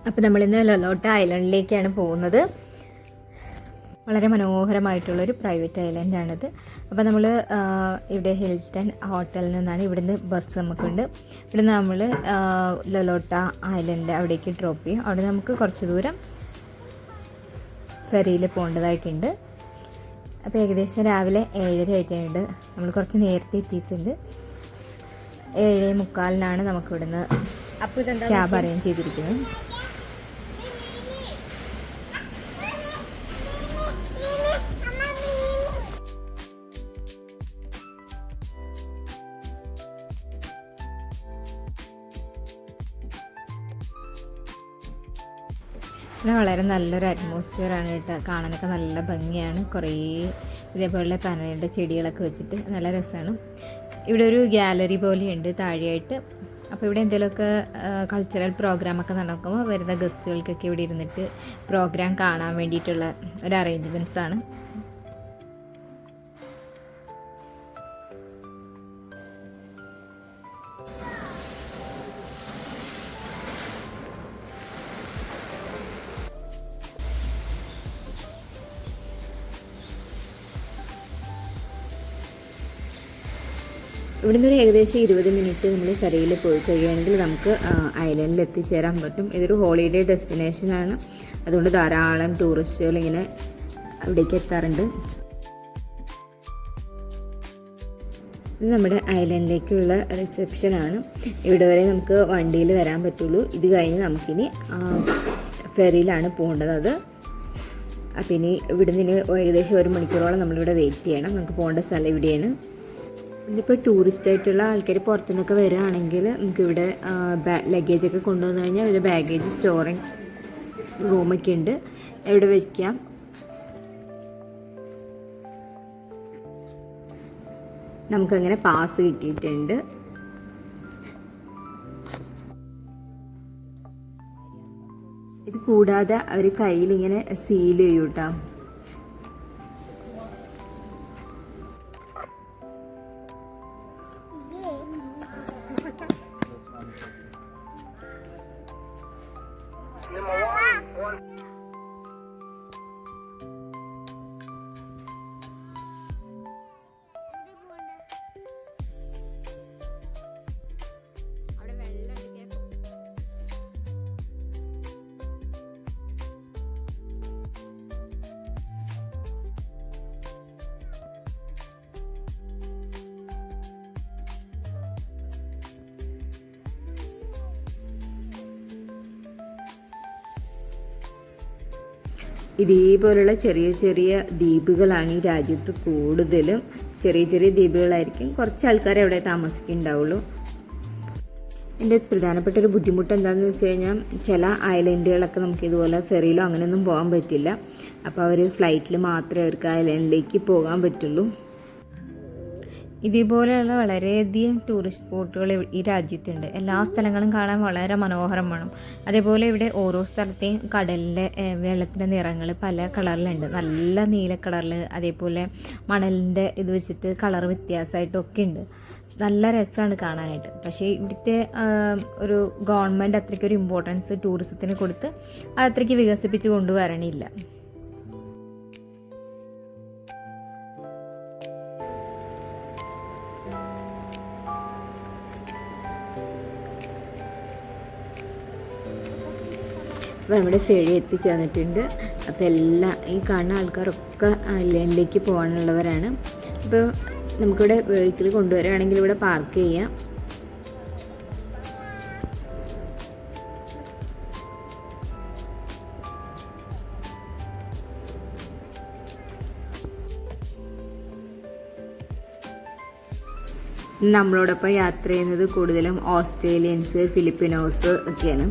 അപ്പോൾ നമ്മളിന്ന് ലൊലോട്ട ഐലൻഡിലേക്കാണ് പോകുന്നത്. വളരെ മനോഹരമായിട്ടുള്ളൊരു പ്രൈവറ്റ് ഐലൻഡാണിത്. അപ്പോൾ നമ്മൾ ഇവിടെ ഹിൽട്ടൺ ഹോട്ടലിൽ നിന്നാണ് ഇവിടുന്ന് ബസ് നമുക്കുണ്ട്. ഇവിടുന്ന് നമ്മൾ ലൊലോട്ട ഐലൻഡ് അവിടേക്ക് ഡ്രോപ്പ് ചെയ്യും. അവിടെ നമുക്ക് കുറച്ച് ദൂരം ഫെറിയിൽ പോകേണ്ടതായിട്ടുണ്ട്. അപ്പോൾ ഏകദേശം രാവിലെ 7:30 ആയിട്ടുണ്ട്. നമ്മൾ കുറച്ച് നേരത്തെ എത്തിയിട്ടുണ്ട്. 7:45 നമുക്കിവിടുന്ന് ക്യാബ് അറേഞ്ച് ചെയ്തിരിക്കുന്നത്. പിന്നെ വളരെ നല്ലൊരു അറ്റ്മോസ്ഫിയറാണ് കേട്ടോ. കാണാനൊക്കെ നല്ല ഭംഗിയാണ്. കുറേ ഇതേപോലുള്ള പനയുടെ ചെടികളൊക്കെ വെച്ചിട്ട് നല്ല രസമാണ്. ഇവിടെ ഒരു ഗാലറി പോലെയുണ്ട് താഴെയായിട്ട്. അപ്പോൾ ഇവിടെ എന്തെങ്കിലുമൊക്കെ കൾച്ചറൽ പ്രോഗ്രാമൊക്കെ നടക്കുമ്പോൾ വരുന്ന ഗസ്റ്റുകൾക്കൊക്കെ ഇവിടെ ഇരുന്നിട്ട് പ്രോഗ്രാം കാണാൻ വേണ്ടിയിട്ടുള്ള ഒരു അറേഞ്ച്മെൻറ്റ്സാണ്. ഇവിടുന്ന് ഒരു ഏകദേശം 20 മിനിറ്റ് നമ്മൾ കരയിൽ പോയി കഴിയുകയാണെങ്കിൽ നമുക്ക് ഐലൻഡിൽ എത്തിച്ചേരാൻ പറ്റും. ഇതൊരു ഹോളിഡേ ഡെസ്റ്റിനേഷനാണ്. അതുകൊണ്ട് ധാരാളം ടൂറിസ്റ്റുകൾ ഇങ്ങനെ അവിടേക്ക് എത്താറുണ്ട്. ഇത് നമ്മുടെ ഐലൻഡിലേക്കുള്ള റിസപ്ഷനാണ്. ഇവിടെ വരെ നമുക്ക് വണ്ടിയിൽ വരാൻ പറ്റുള്ളൂ. ഇത് കഴിഞ്ഞ് നമുക്കിനി ഫെറിയിലാണ് പോകേണ്ടത്. അത് അപ്പം ഇനി ഇവിടുന്ന് ഏകദേശം 1 മണിക്കൂറോളം നമ്മളിവിടെ വെയിറ്റ് ചെയ്യണം. നമുക്ക് പോകേണ്ട സ്ഥലം ഇവിടെയാണ്. ഇതിപ്പോൾ ടൂറിസ്റ്റായിട്ടുള്ള ആൾക്കാർ പുറത്തുനിന്നൊക്കെ വരികയാണെങ്കിൽ നമുക്കിവിടെ ലഗേജൊക്കെ കൊണ്ടുവന്നു കഴിഞ്ഞാൽ ഇവിടെ ബാഗേജ് സ്റ്റോറിങ് റൂമൊക്കെ ഉണ്ട്. ഇവിടെ വയ്ക്കാം. നമുക്കങ്ങനെ പാസ് കിട്ടിയിട്ടുണ്ട്. ഇത് കൂടാതെ അവർ കയ്യിലിങ്ങനെ സീൽ ചെയ്യും കേട്ടോ. ഇതേപോലുള്ള ചെറിയ ചെറിയ ദ്വീപുകളാണ് ഈ രാജ്യത്ത് കൂടുതലും. ചെറിയ ചെറിയ ദ്വീപുകളായിരിക്കും. കുറച്ച് ആൾക്കാരെ അവിടെ താമസിക്കുന്നുണ്ടാവുള്ളൂ. എൻ്റെ പ്രധാനപ്പെട്ട ഒരു ബുദ്ധിമുട്ട് എന്താണെന്ന് വെച്ച് കഴിഞ്ഞാൽ ചില ഐലൻഡുകളൊക്കെ നമുക്ക് ഇതുപോലെ ഫെറിയിലോ അങ്ങനെയൊന്നും പോകാൻ പറ്റില്ല. അപ്പോൾ അവർ ഫ്ലൈറ്റിൽ മാത്രമേ അവർക്ക് ഐലൻഡിലേക്ക് പോകാൻ പറ്റുള്ളൂ. ഇതേപോലെയുള്ള വളരെയധികം ടൂറിസ്റ്റ് സ്പോട്ടുകൾ ഈ രാജ്യത്തുണ്ട്. എല്ലാ സ്ഥലങ്ങളും കാണാൻ വളരെ മനോഹരമാണ്. അതേപോലെ ഇവിടെ ഓരോ സ്ഥലത്തെയും കടലിലെ വെള്ളത്തിൻ്റെ നിറങ്ങൾ പല കളറിലുണ്ട്. നല്ല നീല കളറിൽ, അതേപോലെ മണലിൻ്റെ ഇത് വെച്ചിട്ട് കളർ വ്യത്യാസമായിട്ടൊക്കെ ഉണ്ട്. നല്ല രസമാണ് കാണാനായിട്ട്. പക്ഷേ ഇവിടുത്തെ ഒരു ഗവൺമെൻറ് അത്രയ്ക്കൊരു ഇമ്പോർട്ടൻസ് ടൂറിസത്തിന് കൊടുത്ത് അത്രയ്ക്ക് വികസിപ്പിച്ച് കൊണ്ടുവരണില്ല. അപ്പോൾ നമ്മുടെ ഫെറി എത്തിച്ചേർന്നിട്ടുണ്ട്. അപ്പോൾ ഈ കാണുന്ന ആൾക്കാരൊക്കെ ഐലൻഡിലേക്ക് പോകാനുള്ളവരാണ്. അപ്പോൾ നമുക്കിവിടെ വെഹിക്കിൾ കൊണ്ടുവരികയാണെങ്കിൽ ഇവിടെ പാർക്ക് ചെയ്യാം. നമ്മളോടൊപ്പം യാത്ര ചെയ്യുന്നത് കൂടുതലും ഓസ്ട്രേലിയൻസ്, ഫിലിപ്പിനോസ് ഒക്കെയാണ്.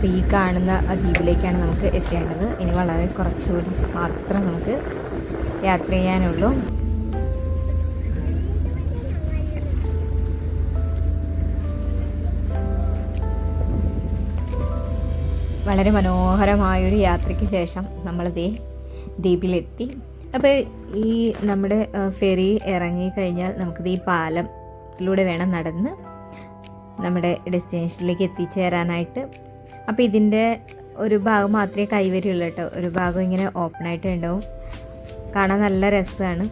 അപ്പോൾ ഈ കാണുന്ന ദ്വീപിലേക്കാണ് നമുക്ക് എത്തേണ്ടത്. ഇനി വളരെ കുറച്ചുകൂടി മാത്രം നമുക്ക് യാത്ര ചെയ്യാനുള്ളൂ. വളരെ മനോഹരമായൊരു യാത്രയ്ക്ക് ശേഷം നമ്മളിതേ ദ്വീപിലെത്തി. അപ്പോൾ ഈ നമ്മുടെ ഫെറി ഇറങ്ങിക്കഴിഞ്ഞാൽ നമുക്കിത് ഈ പാലത്തിലൂടെ വേണം നടന്ന് നമ്മുടെ ഡെസ്റ്റിനേഷനിലേക്ക് എത്തിച്ചേരാനായിട്ട്. അപ്പോൾ ഇതിൻ്റെ ഒരു ഭാഗം മാത്രമേ കൈവരിയുള്ളൂ കേട്ടോ, ഒരു ഭാഗം ഇങ്ങനെ ഓപ്പണായിട്ട് ഉണ്ടാവും. കാണാൻ നല്ല രസമാണ്,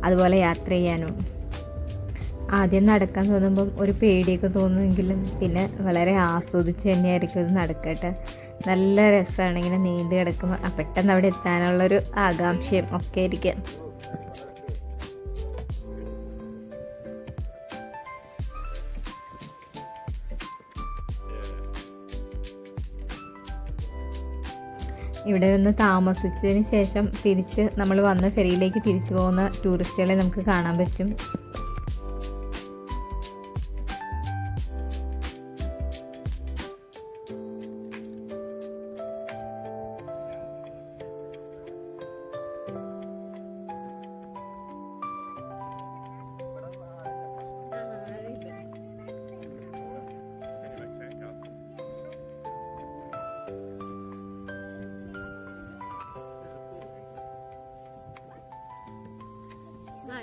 അതുപോലെ യാത്ര ചെയ്യാനും. ആദ്യം നടക്കാൻ തോന്നുമ്പം ഒരു പേടിയൊക്കെ തോന്നുമെങ്കിലും പിന്നെ വളരെ ആസ്വദിച്ച് തന്നെയായിരിക്കും ഇത് നടക്കട്ടെ. നല്ല രസമാണ് ഇങ്ങനെ നീണ്ടു കിടക്കുമ്പോൾ, പെട്ടെന്ന് അവിടെ എത്താനുള്ളൊരു ആകാംക്ഷയും ഒക്കെ ആയിരിക്കും. ഇവിടെ നിന്ന് താമസിച്ചതിന് ശേഷം തിരിച്ച് നമ്മൾ വന്ന ഫെറിയിലേക്ക് തിരിച്ചു പോകുന്ന ടൂറിസ്റ്റുകളെ നമുക്ക് കാണാൻ പറ്റും.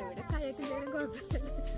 ഇവിടെ കയറ്റിലും കുഴപ്പമില്ല.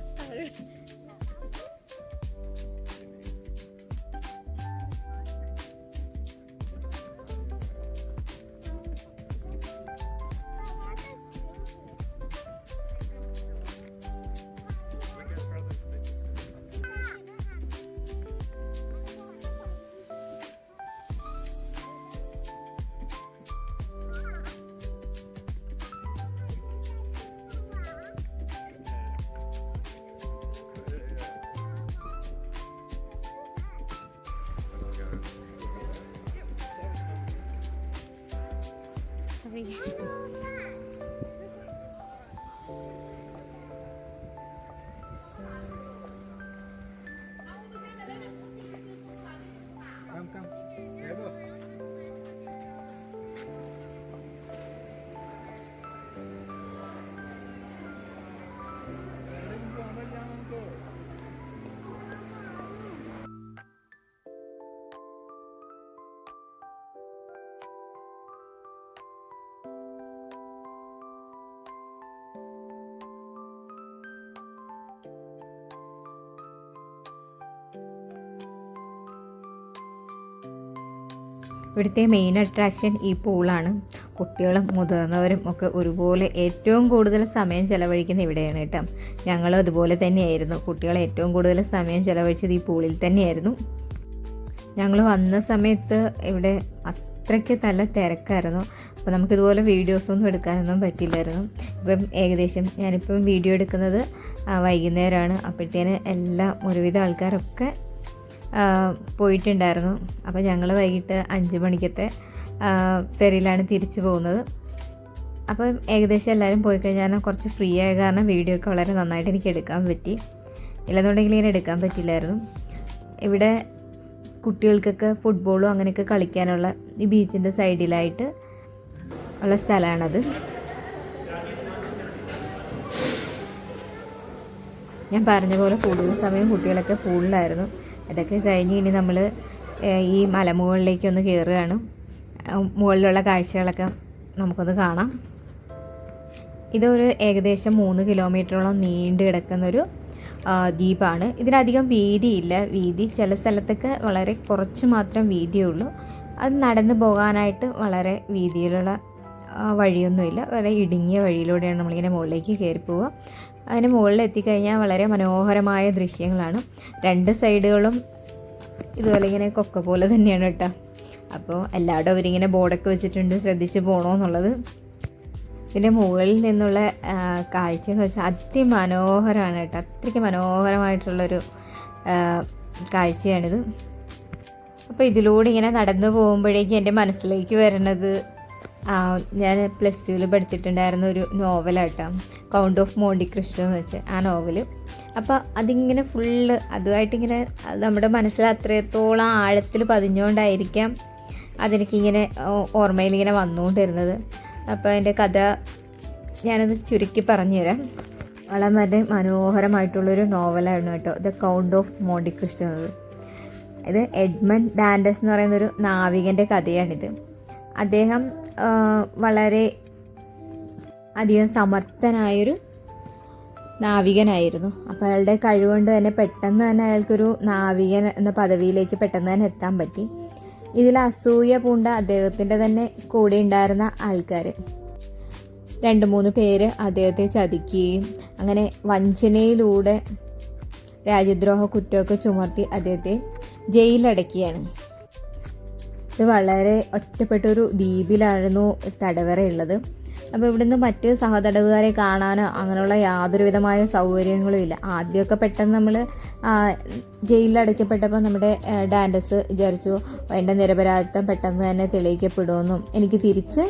ഇവിടുത്തെ മെയിൻ അട്രാക്ഷൻ ഈ പൂളാണ്. കുട്ടികളും മുതിർന്നവരും ഒക്കെ ഒരുപോലെ ഏറ്റവും കൂടുതൽ സമയം ചിലവഴിക്കുന്ന ഇവിടെയാണ് കേട്ടോ. ഞങ്ങളും അതുപോലെ തന്നെയായിരുന്നു. കുട്ടികൾ ഏറ്റവും കൂടുതൽ സമയം ചിലവഴിച്ചത് ഈ പൂളിൽ തന്നെയായിരുന്നു. ഞങ്ങൾ വന്ന സമയത്ത് ഇവിടെ അത്രയ്ക്ക് നല്ല തിരക്കായിരുന്നു. അപ്പോൾ നമുക്കിതുപോലെ വീഡിയോസൊന്നും എടുക്കാനൊന്നും പറ്റില്ലായിരുന്നു. ഇപ്പം ഏകദേശം ഞാനിപ്പം വീഡിയോ എടുക്കുന്നത് വൈകുന്നേരമാണ്. അപ്പോഴത്തേന് എല്ലാം ഒരുവിധ ആൾക്കാരൊക്കെ പോയിട്ടുണ്ടായിരുന്നു. അപ്പോൾ ഞങ്ങൾ വൈകിട്ട് 5 മണിക്കത്തെ ഫെറിയിലാണ് തിരിച്ചു പോകുന്നത്. അപ്പം ഏകദേശം എല്ലാവരും പോയി കഴിഞ്ഞാൽ കുറച്ച് ഫ്രീ ആയ കാരണം വീഡിയോ ഒക്കെ വളരെ നന്നായിട്ട് എനിക്ക് എടുക്കാൻ പറ്റി. ഇല്ലെന്നുണ്ടെങ്കിൽ ഇങ്ങനെ എടുക്കാൻ പറ്റില്ലായിരുന്നു. ഇവിടെ കുട്ടികൾക്കൊക്കെ ഫുട്ബോളും അങ്ങനെയൊക്കെ കളിക്കാനുള്ള ഈ ബീച്ചിൻ്റെ സൈഡിലായിട്ട് ഉള്ള സ്ഥലമാണത്. ഞാൻ പറഞ്ഞ പോലെ കൂടുതൽ സമയം കുട്ടികളൊക്കെ പൂളിലായിരുന്നു. ഇതൊക്കെ കഴിഞ്ഞ് ഇനി നമ്മൾ ഈ മലമുകളിലേക്കൊന്ന് കയറുകയാണ്. മുകളിലുള്ള കാഴ്ചകളൊക്കെ നമുക്കൊന്ന് കാണാം. ഇതൊരു ഏകദേശം 3 കിലോമീറ്ററോളം നീണ്ടു കിടക്കുന്നൊരു ദ്വീപാണ്. ഇതിനധികം വീതിയില്ല. വീതി ചില സ്ഥലത്തൊക്കെ വളരെ കുറച്ച് മാത്രം വീതിയുള്ളൂ. അത് നടന്നു പോകാനായിട്ട് വളരെ വീതിയിലുള്ള വഴിയൊന്നുമില്ല. വളരെ ഇടുങ്ങിയ വഴിയിലൂടെയാണ് നമ്മളിങ്ങനെ മുകളിലേക്ക് കയറി പോവുക. അതിന് മുകളിൽ എത്തിക്കഴിഞ്ഞാൽ വളരെ മനോഹരമായ ദൃശ്യങ്ങളാണ്. 2 സൈഡുകളും ഇതുപോലെ ഇങ്ങനെ കൊക്ക പോലെ തന്നെയാണ് കേട്ടോ. അപ്പോൾ എല്ലാവരും അവരിങ്ങനെ ബോർഡൊക്കെ വെച്ചിട്ടുണ്ട്, ശ്രദ്ധിച്ച് പോകണമെന്നുള്ളത്. ഇതിൻ്റെ മുകളിൽ നിന്നുള്ള കാഴ്ച എന്ന് വെച്ചാൽ അതിമനോഹരമാണ് കേട്ടോ. അത്രയ്ക്ക് മനോഹരമായിട്ടുള്ളൊരു കാഴ്ചയാണിത്. അപ്പോൾ ഇതിലൂടെ ഇങ്ങനെ നടന്നു പോകുമ്പോഴേക്കും എൻ്റെ മനസ്സിലേക്ക് വരുന്നത് ഞാൻ +2 പഠിച്ചിട്ടുണ്ടായിരുന്ന ഒരു നോവലാട്ടോ, കൗണ്ട് ഓഫ് മോണ്ടി ക്രിസ്റ്റോ എന്ന് വെച്ച് ആ നോവൽ. അപ്പോൾ അതിങ്ങനെ ഫുള്ള് അതുമായിട്ടിങ്ങനെ നമ്മുടെ മനസ്സിൽ അത്രത്തോളം ആഴത്തിൽ പതിഞ്ഞുകൊണ്ടായിരിക്കാം അതെനിക്കിങ്ങനെ ഓർമ്മയിലിങ്ങനെ വന്നുകൊണ്ടിരുന്നത്. അപ്പോൾ അതിൻ്റെ കഥ ഞാനത് ചുരുക്കി പറഞ്ഞുതരാം. വളരെ മനോഹരമായിട്ടുള്ളൊരു നോവലായിരുന്നു കേട്ടോ, the Count of Monte Cristo എന്നത്. ഇത് എഡ്മണ്ട് ഡാൻഡസ് എന്ന് പറയുന്നൊരു നാവികൻ്റെ കഥയാണിത്. അദ്ദേഹം വളരെ അധികം സമർത്ഥനായൊരു നാവികനായിരുന്നു. അപ്പോൾ അയാളുടെ കഴിവുകൊണ്ട് തന്നെ പെട്ടെന്ന് തന്നെ അയാൾക്കൊരു നാവികൻ എന്ന പദവിയിലേക്ക് പെട്ടെന്ന് തന്നെ എത്താൻ പറ്റി. ഇതിൽ അസൂയ പൂണ്ട അദ്ദേഹത്തിൻ്റെ തന്നെ കൂടെ ഉണ്ടായിരുന്ന ആൾക്കാർ 2-3 പേര് അദ്ദേഹത്തെ ചതിക്കുകയും അങ്ങനെ വഞ്ചനയിലൂടെ രാജ്യദ്രോഹ കുറ്റമൊക്കെ ചുമർത്തി അദ്ദേഹത്തെ ജയിലിലടക്കുകയാണ്. ഇത് വളരെ ഒറ്റപ്പെട്ടൊരു ദ്വീപിലായിരുന്നു തടവറയുള്ളത്. അപ്പോൾ ഇവിടുന്ന് മറ്റ് സഹതടവുകാരെ കാണാനോ അങ്ങനെയുള്ള യാതൊരു വിധമായ സൗകര്യങ്ങളും ഇല്ല. ആദ്യമൊക്കെ പെട്ടെന്ന് നമ്മൾ ജയിലിലടയ്ക്കപ്പെട്ടപ്പോൾ നമ്മുടെ ഡാൻഡസ് വിചാരിച്ചു എൻ്റെ നിരപരാധിത്വം പെട്ടെന്ന് തന്നെ തെളിയിക്കപ്പെടുമെന്നും എനിക്ക് തിരിച്ച്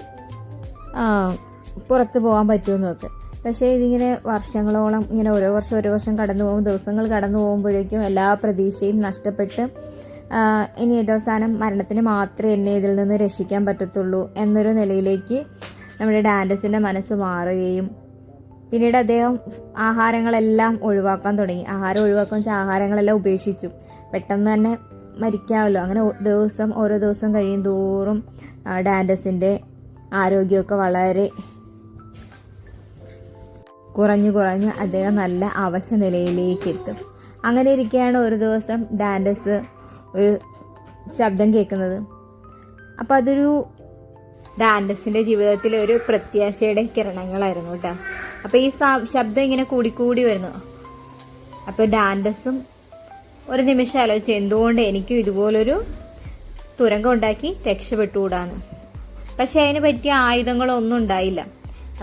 പുറത്ത് പോകാൻ പറ്റുമെന്നൊക്കെ. പക്ഷേ ഇതിങ്ങനെ വർഷങ്ങളോളം ഇങ്ങനെ ഓരോ വർഷം കടന്നു പോകും, ദിവസങ്ങൾ കടന്നു പോകുമ്പോഴേക്കും എല്ലാ പ്രതീക്ഷയും നഷ്ടപ്പെട്ട് ഇനി അവസാനം മരണത്തിന് മാത്രമേ എന്നെ ഇതിൽ നിന്ന് രക്ഷിക്കാൻ പറ്റത്തുള്ളൂ എന്നൊരു നിലയിലേക്ക് നമ്മുടെ ഡാൻഡസിൻ്റെ മനസ്സ് മാറുകയും പിന്നീട് അദ്ദേഹം ആഹാരങ്ങളെല്ലാം ഒഴിവാക്കാൻ തുടങ്ങി. ആഹാരം ഒഴിവാക്കാൻ വെച്ചാൽ ആഹാരങ്ങളെല്ലാം ഉപേക്ഷിച്ചു. പെട്ടെന്ന് തന്നെ മരിക്കാമല്ലോ. അങ്ങനെ ഓരോ ദിവസം കഴിയും തോറും ഡാൻഡസിൻ്റെ ആരോഗ്യമൊക്കെ വളരെ കുറഞ്ഞ് അദ്ദേഹം നല്ല അവശ നിലയിലേക്ക് എത്തും. അങ്ങനെ ഇരിക്കുകയാണ് ഒരു ദിവസം ഡാൻഡസ് ഒരു ശബ്ദം കേൾക്കുന്നത്. അപ്പോൾ അതൊരു ഡാൻഡസിൻ്റെ ജീവിതത്തിൽ ഒരു പ്രത്യാശയുടെ കിരണങ്ങളായിരുന്നു കേട്ടോ. അപ്പോൾ ഈ ശബ്ദം ഇങ്ങനെ കൂടിക്കൂടി വരുന്നു. അപ്പോൾ ഡാൻഡസും ഒരു നിമിഷം ആലോചിച്ചു, എന്തുകൊണ്ട് എനിക്കും ഇതുപോലൊരു തുരങ്കം ഉണ്ടാക്കി രക്ഷപ്പെട്ടുകൂടാന്ന്. പക്ഷെ അതിന് പറ്റിയ ആയുധങ്ങളൊന്നും ഉണ്ടായില്ല.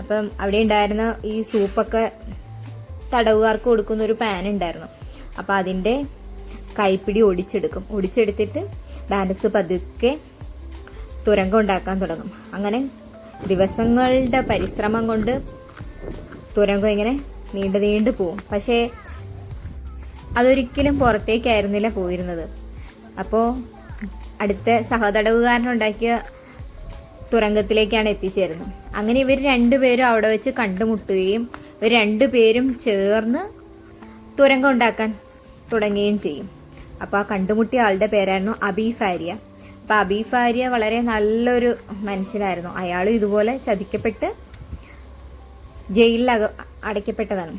അപ്പം അവിടെ ഉണ്ടായിരുന്ന ഈ സൂപ്പൊക്കെ തടവുകാർക്ക് കൊടുക്കുന്ന ഒരു പാൻ ഉണ്ടായിരുന്നു. അപ്പം അതിൻ്റെ കൈപ്പിടി ഒടിച്ചെടുത്തിട്ട് ഡാൻഡസ് പതുക്കെ തുരങ്കം ഉണ്ടാക്കാൻ തുടങ്ങും. അങ്ങനെ ദിവസങ്ങളുടെ പരിശ്രമം കൊണ്ട് തുരങ്കം ഇങ്ങനെ നീണ്ടു പോവും. പക്ഷേ അതൊരിക്കലും പുറത്തേക്കായിരുന്നില്ല പോയിരുന്നത്. അപ്പോൾ അടുത്ത സഹതടവുകാരനുണ്ടാക്കിയ തുരങ്കത്തിലേക്കാണ് എത്തിച്ചേരുന്നത്. അങ്ങനെ ഇവർ 2 പേരും അവിടെ വെച്ച് കണ്ടുമുട്ടുകയും ഇവർ 2 പേരും ചേർന്ന് തുരങ്കം ഉണ്ടാക്കാൻ തുടങ്ങുകയും ചെയ്യും. അപ്പോൾ ആ കണ്ടുമുട്ടിയ ആളുടെ പേരായിരുന്നു അബി ഫാരിയ. അപ്പോൾ അബി ഫാരിയ വളരെ നല്ലൊരു മനുഷ്യനായിരുന്നു. അയാൾ ഇതുപോലെ ചതിക്കപ്പെട്ട് ജയിലിൽ അടയ്ക്കപ്പെട്ടതാണ്.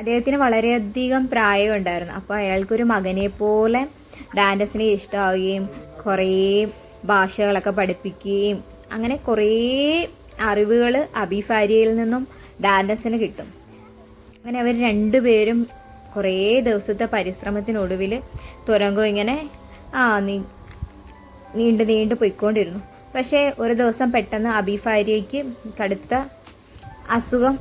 അദ്ദേഹത്തിന് വളരെയധികം പ്രായം ഉണ്ടായിരുന്നു. അപ്പോൾ അയാൾക്കൊരു മകനെ പോലെ ഡാൻഡസിനെ ഇഷ്ടമാവുകയും കുറേ ഭാഷകളൊക്കെ പഠിപ്പിക്കുകയും അങ്ങനെ കുറേ അറിവുകൾ അബി ഫാരിയയിൽ നിന്നും ഡാൻഡസിന് കിട്ടും. അങ്ങനെ അവർ 2 പേരും കുറേ ദിവസത്തെ പരിശ്രമത്തിനൊടുവിൽ തുരങ്കം ഇങ്ങനെ നീണ്ടു പോയിക്കൊണ്ടിരുന്നു. പക്ഷേ ഒരു ദിവസം പെട്ടെന്ന് അബി ഫാരിയയ്ക്ക് കടുത്ത അസുഖം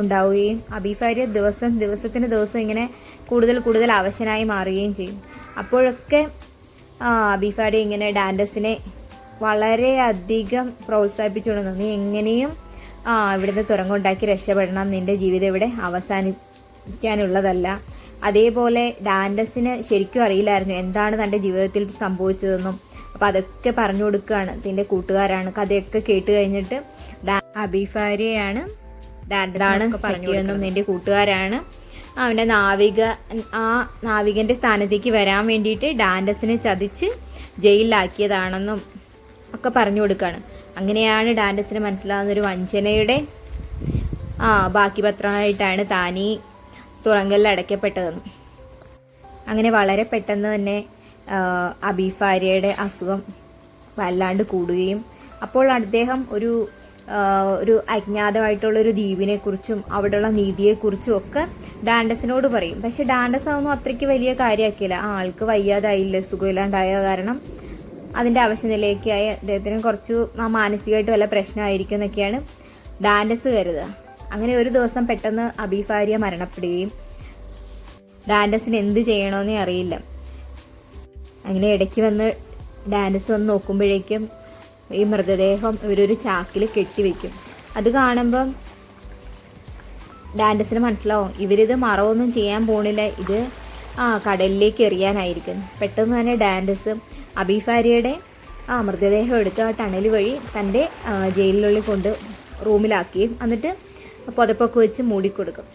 ഉണ്ടാവുകയും അബി ഫാരിയ ദിവസത്തിന് ദിവസം ഇങ്ങനെ കൂടുതൽ അവശനായി മാറുകയും ചെയ്യും. അപ്പോഴൊക്കെ അബി ഫാരിയ ഇങ്ങനെ ഡാൻഡസിനെ വളരെയധികം പ്രോത്സാഹിപ്പിച്ചുകൊണ്ടിരുന്നു. നീ എങ്ങനെയും ഇവിടുന്ന് തുരങ്കം ഉണ്ടാക്കി രക്ഷപ്പെടണം, നിന്റെ ജീവിതം ഇവിടെ അവസാനിക്കാനുള്ളതല്ല. അതേപോലെ ഡാൻഡസിന് ശരിക്കും അറിയില്ലായിരുന്നു എന്താണ് തൻ്റെ ജീവിതത്തിൽ സംഭവിച്ചതെന്നും. അപ്പോൾ അതൊക്കെ പറഞ്ഞു കൊടുക്കുകയാണ് നിന്റെ കൂട്ടുകാരാണ്. കഥയൊക്കെ കേട്ട് കഴിഞ്ഞിട്ട് അബി ഫാരിയയാണ് ഡാൻഡസ് പറഞ്ഞതെന്നും നിന്റെ കൂട്ടുകാരാണ് അവൻ്റെ നാവികന്റെ സ്ഥാനത്തേക്ക് വരാൻ വേണ്ടിയിട്ട് ഡാൻഡസിനെ ചതിച്ച് ജയിലിലാക്കിയതാണെന്നും ഒക്കെ പറഞ്ഞു കൊടുക്കുകയാണ്. അങ്ങനെയാണ് ഡാൻഡസിന് മനസ്സിലാവുന്ന ഒരു വഞ്ചനയുടെ ബാക്കി പത്രമായിട്ടാണ് താനീ തുറങ്കലിൽ അടയ്ക്കപ്പെട്ടതെന്ന്. അങ്ങനെ വളരെ പെട്ടെന്ന് തന്നെ അബി ഫാരിയയുടെ അസുഖം വല്ലാണ്ട് കൂടുകയും അപ്പോൾ അദ്ദേഹം ഒരു അജ്ഞാതമായിട്ടുള്ളൊരു ദ്വീപിനെക്കുറിച്ചും അവിടെയുള്ള നീതിയെക്കുറിച്ചും ഒക്കെ ഡാൻഡസിനോട് പറയും. പക്ഷെ ഡാൻഡസ് അതൊന്നും അത്രയ്ക്ക് വലിയ കാര്യമാക്കിയില്ല. ആൾക്ക് വയ്യാതായില്ല, സുഖമില്ലാണ്ടായ കാരണം അതിൻ്റെ അവശനിലയ്ക്കായി അദ്ദേഹത്തിന് കുറച്ച് മാനസികമായിട്ട് വല്ല പ്രശ്നമായിരിക്കും എന്നൊക്കെയാണ് ഡാൻഡസ് കരുതുക. അങ്ങനെ ഒരു ദിവസം പെട്ടെന്ന് അബി ഫാരിയ മരണപ്പെടുകയും ഡാൻഡസിന് എന്ത് ചെയ്യണമെന്നേ അറിയില്ല. അങ്ങനെ ഇടയ്ക്ക് വന്ന് ഡാൻഡസ് വന്ന് നോക്കുമ്പോഴേക്കും ഈ മൃതദേഹം ഇവരൊരു ചാക്കിൽ കെട്ടിവെക്കും. അത് കാണുമ്പം ഡാൻഡസിന് മനസ്സിലാവും ഇവരിത് മറവൊന്നും ചെയ്യാൻ പോണില്ല, ഇത് കടലിലേക്ക് എറിയാനായിരിക്കും. പെട്ടെന്ന് തന്നെ ഡാൻഡസ് അബീഫാരിയുടെ മൃതദേഹം എടുത്ത് ആ ടണൽ വഴി തൻ്റെ ജയിലിനുള്ളിൽ കൊണ്ട് റൂമിലാക്കുകയും എന്നിട്ട് പുതപ്പൊക്കെ വെച്ച് മൂടിക്കൊടുക്കും.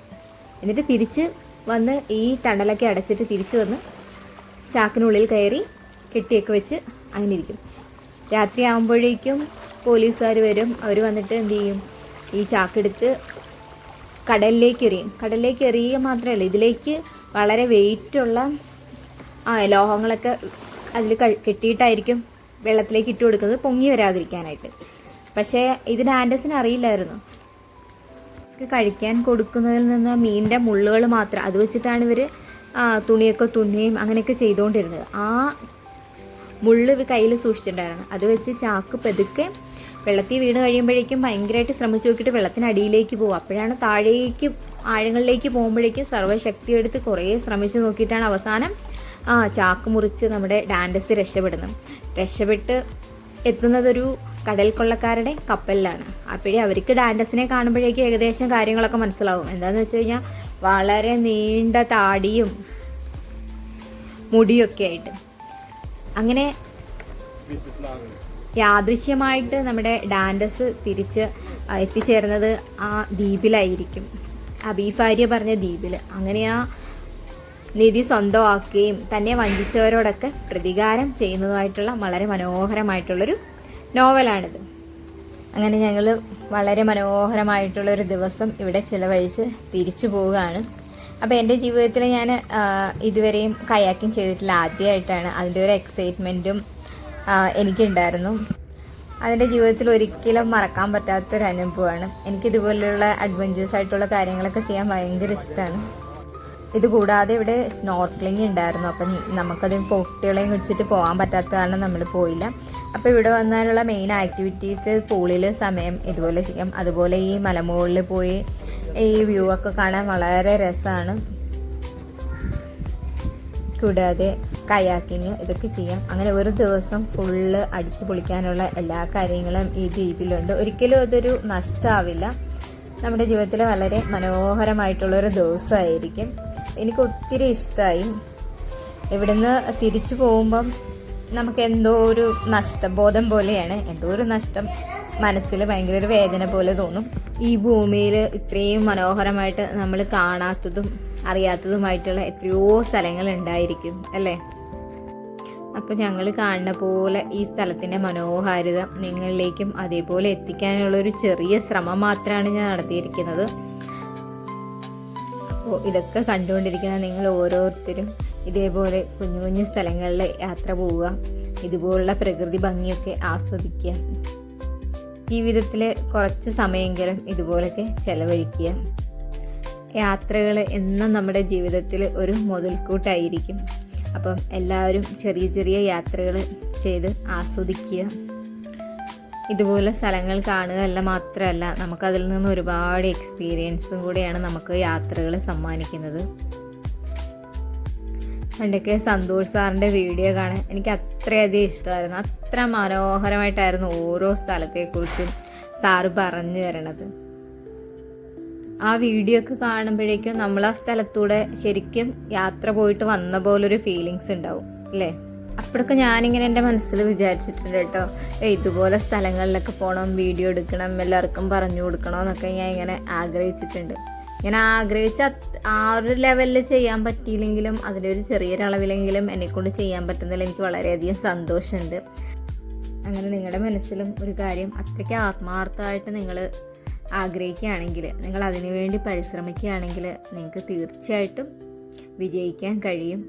എന്നിട്ട് തിരിച്ച് വന്ന് ഈ ടണലൊക്കെ അടച്ചിട്ട് തിരിച്ചു വന്ന് ചാക്കിനുള്ളിൽ കയറി കെട്ടിയൊക്കെ വെച്ച് അങ്ങനെ ഇരിക്കും. രാത്രി ആകുമ്പോഴേക്കും പോലീസുകാർ വരും. അവർ വന്നിട്ട് എന്ത് ചെയ്യും, ഈ ചാക്കെടുത്ത് കടലിലേക്ക് എറിയും. കടലിലേക്ക് എറിയുക മാത്രമല്ല, ഇതിലേക്ക് വളരെ വെയിറ്റുള്ള ലോഹങ്ങളൊക്കെ അതിൽ കെട്ടിയിട്ടായിരിക്കും വെള്ളത്തിലേക്ക് ഇട്ട് കൊടുക്കുന്നത്, പൊങ്ങി വരാതിരിക്കാനായിട്ട്. പക്ഷേ ഇത് ഡാൻഡസിന് അറിയില്ലായിരുന്നു. കഴിക്കാൻ കൊടുക്കുന്നതിൽ നിന്ന് മീനിൻ്റെ മുള്ളുകൾ മാത്രം അത് വെച്ചിട്ടാണ് ഇവർ തുണിയൊക്കെ തുന്നുകയും അങ്ങനെയൊക്കെ ചെയ്തുകൊണ്ടിരുന്നത്. ആ മുള്ള് കയ്യിൽ സൂക്ഷിച്ചിട്ടുണ്ടായിരുന്നു. അത് വെച്ച് ചാക്ക് പതുക്കെ വെള്ളത്തിൽ വീണ് കഴിയുമ്പോഴേക്കും ഭയങ്കരമായിട്ട് ശ്രമിച്ചു നോക്കിയിട്ട് വെള്ളത്തിനടിയിലേക്ക് പോകും. അപ്പോഴാണ് താഴേക്ക് ആഴങ്ങളിലേക്ക് പോകുമ്പോഴേക്കും സർവ്വശക്തി എടുത്ത് കുറേ ശ്രമിച്ചു നോക്കിയിട്ടാണ് അവസാനം ചാക്ക് മുറിച്ച് നമ്മുടെ ഡാൻഡസ് രക്ഷപ്പെട്ട് എത്തുന്നതൊരു കടൽ കൊള്ളക്കാരുടെ കപ്പലിലാണ്. അപ്പോഴേ അവർക്ക് ഡാൻഡസിനെ കാണുമ്പോഴേക്കും ഏകദേശം കാര്യങ്ങളൊക്കെ മനസ്സിലാവും. എന്താണെന്ന് വെച്ച് കഴിഞ്ഞാൽ വളരെ നീണ്ട താടിയും മുടിയൊക്കെ ആയിട്ട്. അങ്ങനെ യാദൃശ്യമായിട്ട് നമ്മുടെ ഡാൻഡസ് തിരിച്ച് എത്തിച്ചേർന്നത് ആ ദ്വീപിലായിരിക്കും, അബീഫാരിയ പറഞ്ഞ ദ്വീപിൽ. അങ്ങനെ ആ നിധി സ്വന്തമാക്കുകയും തന്നെ വഞ്ചിച്ചവരോടൊക്കെ പ്രതികാരം ചെയ്യുന്നതുമായിട്ടുള്ള വളരെ മനോഹരമായിട്ടുള്ളൊരു നോവലാണിത്. അങ്ങനെ ഞങ്ങൾ വളരെ മനോഹരമായിട്ടുള്ളൊരു ദിവസം ഇവിടെ ചിലവഴിച്ച് തിരിച്ചു പോവുകയാണ്. അപ്പോൾ എൻ്റെ ജീവിതത്തിൽ ഞാൻ ഇതുവരെയും കയാക്കിങ് ചെയ്തിട്ടില്ല, ആദ്യമായിട്ടാണ്. അതിൻ്റെ ഒരു എക്സൈറ്റ്മെൻറ്റും എനിക്കുണ്ടായിരുന്നു. അതിൻ്റെ ജീവിതത്തിൽ ഒരിക്കലും മറക്കാൻ പറ്റാത്തൊരു അനുഭവമാണ്. എനിക്കിതുപോലെയുള്ള അഡ്വഞ്ചേഴ്സ് ആയിട്ടുള്ള കാര്യങ്ങളൊക്കെ ചെയ്യാൻ ഭയങ്കര ഇഷ്ടമാണ്. ഇതുകൂടാതെ ഇവിടെ സ്നോർക്കലിംഗ് ഉണ്ടായിരുന്നു. അപ്പം നമുക്കത് കുട്ടികളെയും കുടിച്ചിട്ട് പോകാൻ പറ്റാത്ത കാരണം നമ്മൾ പോയില്ല. അപ്പോൾ ഇവിടെ വന്നാലുള്ള മെയിൻ ആക്ടിവിറ്റീസ് പൂളിൽ സമയം ഇതുപോലെ ചെയ്യാം. അതുപോലെ ഈ മലമുകളിൽ പോയി ഈ വ്യൂ ഒക്കെ കാണാൻ വളരെ രസമാണ്. കൂടാതെ കയാക്കിങ് ഇതൊക്കെ ചെയ്യാം. അങ്ങനെ ഒരു ദിവസം ഫുള്ള് അടിച്ചു പൊളിക്കാനുള്ള എല്ലാ കാര്യങ്ങളും ഈ ദ്വീപിലുണ്ട്. ഒരിക്കലും അതൊരു നഷ്ടമാവില്ല. നമ്മുടെ ജീവിതത്തിൽ വളരെ മനോഹരമായിട്ടുള്ളൊരു ദിവസമായിരിക്കും. എനിക്ക് ഒത്തിരി ഇഷ്ടമായി. ഇവിടുന്ന് തിരിച്ചു പോകുമ്പം നമുക്ക് എന്തോ ഒരു നഷ്ടബോധം പോലെയാണ്, എന്തോ ഒരു നഷ്ടം, മനസ്സിൽ ഭയങ്കര ഒരു വേദന പോലെ തോന്നും. ഈ ഭൂമിയിൽ ഇത്രയും മനോഹരമായിട്ട് നമ്മൾ കാണാത്തതും അറിയാത്തതുമായിട്ടുള്ള എത്രയോ സ്ഥലങ്ങൾ ഉണ്ടായിരിക്കും അല്ലേ. അപ്പോൾ ഞങ്ങൾ കാണുന്ന പോലെ ഈ സ്ഥലത്തിൻ്റെ മനോഹാരിത നിങ്ങളിലേക്കും അതേപോലെ എത്തിക്കാനുള്ളൊരു ചെറിയ ശ്രമം മാത്രമാണ് ഞാൻ നടത്തിയിരിക്കുന്നത്. അപ്പോൾ ഇതൊക്കെ കണ്ടുകൊണ്ടിരിക്കുന്ന നിങ്ങൾ ഓരോരുത്തരും ഇതേപോലെ കുഞ്ഞു കുഞ്ഞു സ്ഥലങ്ങളിൽ യാത്ര പോവുക, ഇതുപോലുള്ള പ്രകൃതി ഭംഗിയൊക്കെ ആസ്വദിക്കുക. ജീവിതത്തിൽ കുറച്ച് സമയമെങ്കിലും ഇതുപോലൊക്കെ ചെലവഴിക്കുക. യാത്രകൾ എന്നും നമ്മുടെ ജീവിതത്തിൽ ഒരു മുതൽക്കൂട്ടായിരിക്കും. അപ്പം എല്ലാവരും ചെറിയ ചെറിയ യാത്രകൾ ചെയ്ത് ആസ്വദിക്കുക. ഇതുപോലെ സ്ഥലങ്ങൾ കാണുകയല്ല മാത്രമല്ല, നമുക്കതിൽ നിന്ന് ഒരുപാട് എക്സ്പീരിയൻസും കൂടെയാണ് നമുക്ക് യാത്രകൾ സമ്മാനിക്കുന്നത്. പണ്ടൊക്കെ സന്തോഷ് സാറിൻ്റെ വീഡിയോ കാണാൻ എനിക്ക് അത്രയധികം ഇഷ്ടമായിരുന്നു. അത്ര മനോഹരമായിട്ടായിരുന്നു ഓരോ സ്ഥലത്തെക്കുറിച്ചും സാറ് പറഞ്ഞു തരണത്. ആ വീഡിയോ ഒക്കെ കാണുമ്പോഴേക്കും നമ്മൾ ആ സ്ഥലത്തൂടെ ശരിക്കും യാത്ര പോയിട്ട് വന്ന പോലൊരു ഫീലിങ്സ് ഉണ്ടാവും അല്ലേ. അപ്പോഴൊക്കെ ഞാനിങ്ങനെ എൻ്റെ മനസ്സിൽ വിചാരിച്ചിട്ടുണ്ട് കേട്ടോ, ഇതുപോലെ സ്ഥലങ്ങളിലൊക്കെ പോകണം, വീഡിയോ എടുക്കണം, എല്ലാവർക്കും പറഞ്ഞു കൊടുക്കണം എന്നൊക്കെ ഞാൻ ഇങ്ങനെ ആഗ്രഹിച്ചിട്ടുണ്ട്. ഞാൻ ആഗ്രഹിച്ച ആ ഒരു ലെവലിൽ ചെയ്യാൻ പറ്റിയില്ലെങ്കിലും അതിൻ്റെ ഒരു ചെറിയൊരളവിലെങ്കിലും എന്നെക്കൊണ്ട് ചെയ്യാൻ പറ്റുന്നതിൽ എനിക്ക് വളരെയധികം സന്തോഷമുണ്ട്. അങ്ങനെ നിങ്ങളുടെ മനസ്സിലും ഒരു കാര്യം അത്രയ്ക്ക് ആത്മാർത്ഥമായിട്ട് നിങ്ങൾ ആഗ്രഹിക്കുകയാണെങ്കിൽ, നിങ്ങൾ അതിനുവേണ്ടി പരിശ്രമിക്കുകയാണെങ്കിൽ നിങ്ങൾക്ക് തീർച്ചയായിട്ടും വിജയിക്കാൻ കഴിയും.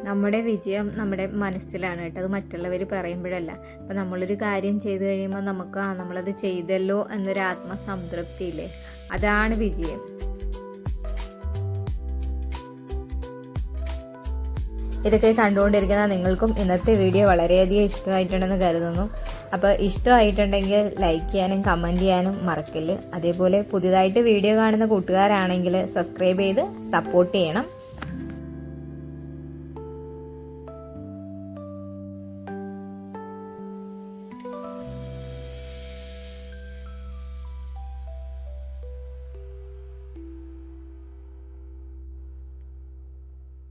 നമ്മുടെ വിജയം നമ്മുടെ മനസ്സിലാണ് കേട്ടോ, അത് മറ്റുള്ളവർ പറയുമ്പോഴല്ല. അപ്പം നമ്മളൊരു കാര്യം ചെയ്തു കഴിയുമ്പോൾ നമുക്ക് നമ്മളത് ചെയ്തല്ലോ എന്നൊരു ആത്മസംതൃപ്തി ഇല്ലേ, അതാണ് വിജയം. ഇതൊക്കെ കണ്ടുകൊണ്ടിരിക്കുന്ന നിങ്ങൾക്കും ഇന്നത്തെ വീഡിയോ വളരെയധികം ഇഷ്ടമായിട്ടുണ്ടെന്ന് കരുതുന്നു. അപ്പോൾ ഇഷ്ടമായിട്ടുണ്ടെങ്കിൽ ലൈക്ക് ചെയ്യാനും കമൻറ്റ് ചെയ്യാനും മറക്കല്ല്. അതേപോലെ പുതിയതായിട്ട് വീഡിയോ കാണുന്ന കൂട്ടുകാരാണെങ്കിൽ സബ്സ്ക്രൈബ് ചെയ്ത് സപ്പോർട്ട് ചെയ്യണം.